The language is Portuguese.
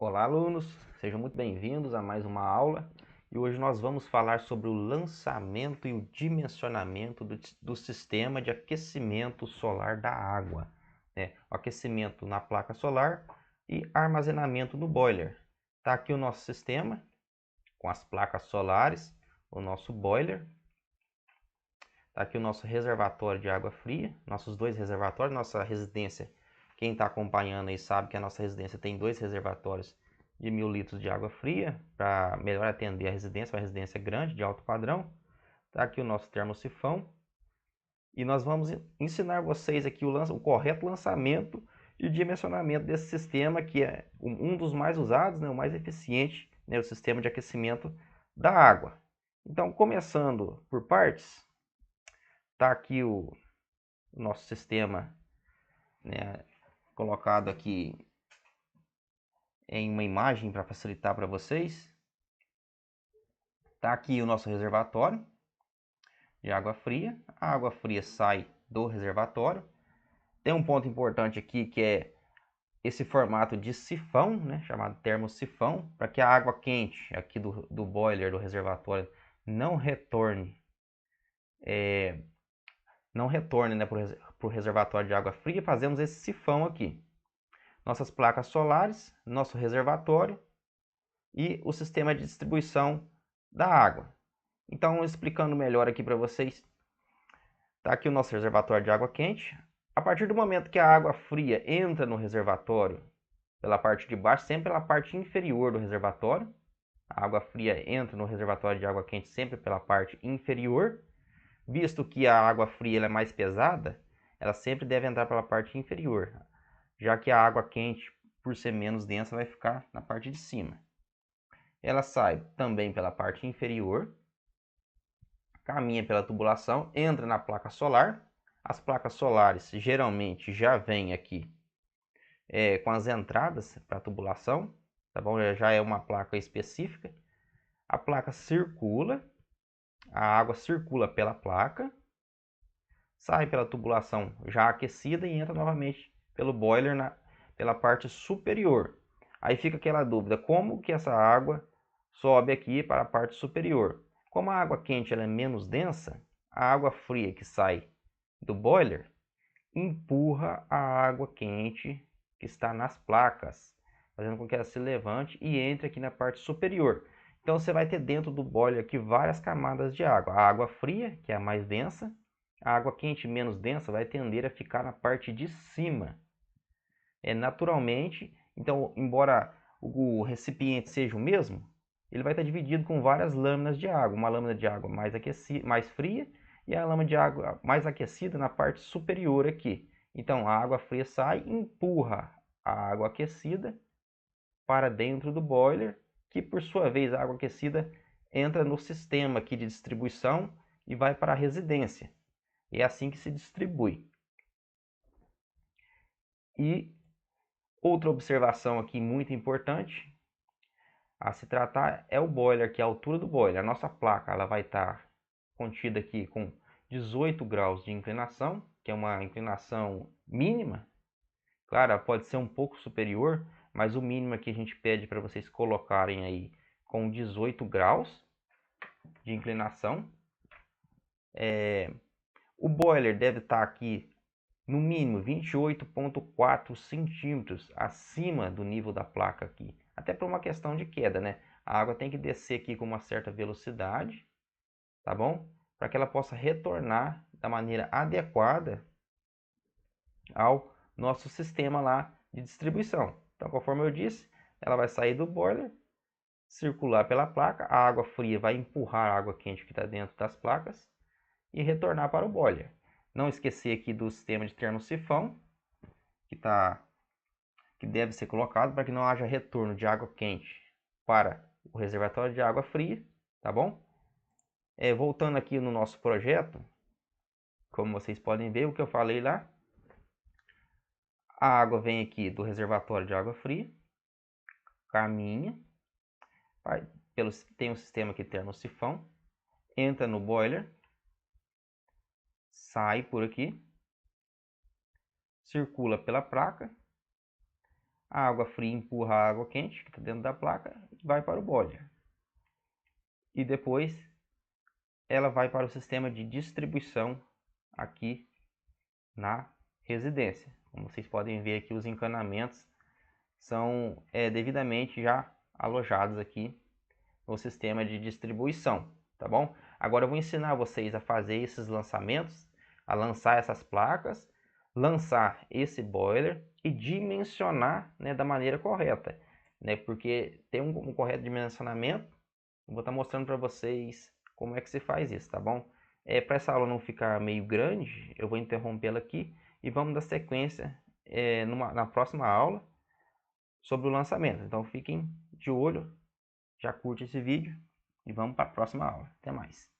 Olá, alunos! Sejam muito bem-vindos a mais uma aula. E hoje nós vamos falar sobre o lançamento e o dimensionamento do sistema de aquecimento solar da água, né? O aquecimento na placa solar e armazenamento no boiler. Está aqui o nosso sistema com as placas solares, o nosso boiler. Está aqui o nosso reservatório de água fria, nossos dois reservatórios, nossa residência. Quem está acompanhando aí sabe que a nossa residência tem dois reservatórios de 1000 litros de água fria para melhor atender a residência, uma residência grande, de alto padrão. Está aqui o nosso termosifão. E nós vamos ensinar vocês aqui o correto lançamento e dimensionamento desse sistema, que é um dos mais usados, né, o mais eficiente, né, o sistema de aquecimento da água. Então, começando por partes, está aqui o nosso sistema, né, colocado aqui em uma imagem para facilitar para vocês. Está aqui o nosso reservatório de água fria. A água fria sai do reservatório. Tem um ponto importante aqui que é esse formato de sifão, né, chamado termosifão, para que a água quente aqui do boiler, do reservatório, não retorne, né, para o reservatório de água fria. Fazemos esse sifão aqui. Nossas placas solares, nosso reservatório e o sistema de distribuição da água. Então, explicando melhor aqui para vocês, está aqui o nosso reservatório de água quente. A partir do momento que a água fria entra no reservatório, pela parte de baixo, sempre pela parte inferior do reservatório. A água fria entra no reservatório de água quente sempre pela parte inferior. Visto que a água fria ela é mais pesada, ela sempre deve entrar pela parte inferior, já que a água quente, por ser menos densa, vai ficar na parte de cima. Ela sai também pela parte inferior, caminha pela tubulação, entra na placa solar. As placas solares geralmente já vêm aqui com as entradas para a tubulação, tá bom? Já é uma placa específica. A placa circula, a água circula pela placa, sai pela tubulação já aquecida e entra novamente pelo boiler pela parte superior. Aí fica aquela dúvida, como que essa água sobe aqui para a parte superior? Como a água quente ela é menos densa, a água fria que sai do boiler empurra a água quente que está nas placas, fazendo com que ela se levante e entre aqui na parte superior. Então você vai ter dentro do boiler aqui várias camadas de água. A água fria, que é a mais densa, a água quente menos densa vai tender a ficar na parte de cima. Naturalmente, então, embora o recipiente seja o mesmo, ele vai estar dividido com várias lâminas de água. Uma lâmina de água mais fria e a lâmina de água mais aquecida na parte superior aqui. Então, a água fria sai e empurra a água aquecida para dentro do boiler, que por sua vez a água aquecida entra no sistema aqui de distribuição e vai para a residência. E é assim que se distribui. E outra observação aqui muito importante a se tratar é o boiler, que é a altura do boiler. A nossa placa ela vai estar contida aqui com 18 graus de inclinação, que é uma inclinação mínima. Claro, pode ser um pouco superior, mas o mínimo que a gente pede para vocês colocarem aí com 18 graus de inclinação. O boiler deve estar aqui no mínimo 28,4 centímetros acima do nível da placa aqui. Até por uma questão de queda, né? A água tem que descer aqui com uma certa velocidade, tá bom? Para que ela possa retornar da maneira adequada ao nosso sistema lá de distribuição. Então, conforme eu disse, ela vai sair do boiler, circular pela placa, a água fria vai empurrar a água quente que está dentro das placas e retornar para o boiler. Não esquecer aqui do sistema de termosifão, que deve ser colocado para que não haja retorno de água quente para o reservatório de água fria, tá bom? Voltando aqui no nosso projeto, como vocês podem ver, o que eu falei lá, a água vem aqui do reservatório de água fria, caminha, tem um sistema aqui termosifão, entra no boiler, sai por aqui, circula pela placa, A água fria empurra a água quente que está dentro da placa e vai para o boiler. E depois ela vai para o sistema de distribuição aqui na residência. Como vocês podem ver aqui, os encanamentos são devidamente já alojados aqui no sistema de distribuição, tá bom? Agora eu vou ensinar vocês a fazer esses lançamentos, a lançar essas placas, lançar esse boiler e dimensionar, né, da maneira correta, né? Porque tem um correto dimensionamento. Eu vou estar mostrando para vocês como é que se faz isso, tá bom? Para essa aula não ficar meio grande, eu vou interrompê-la aqui e vamos dar sequência na próxima aula sobre o lançamento. Então fiquem de olho, já curte esse vídeo e vamos para a próxima aula. Até mais!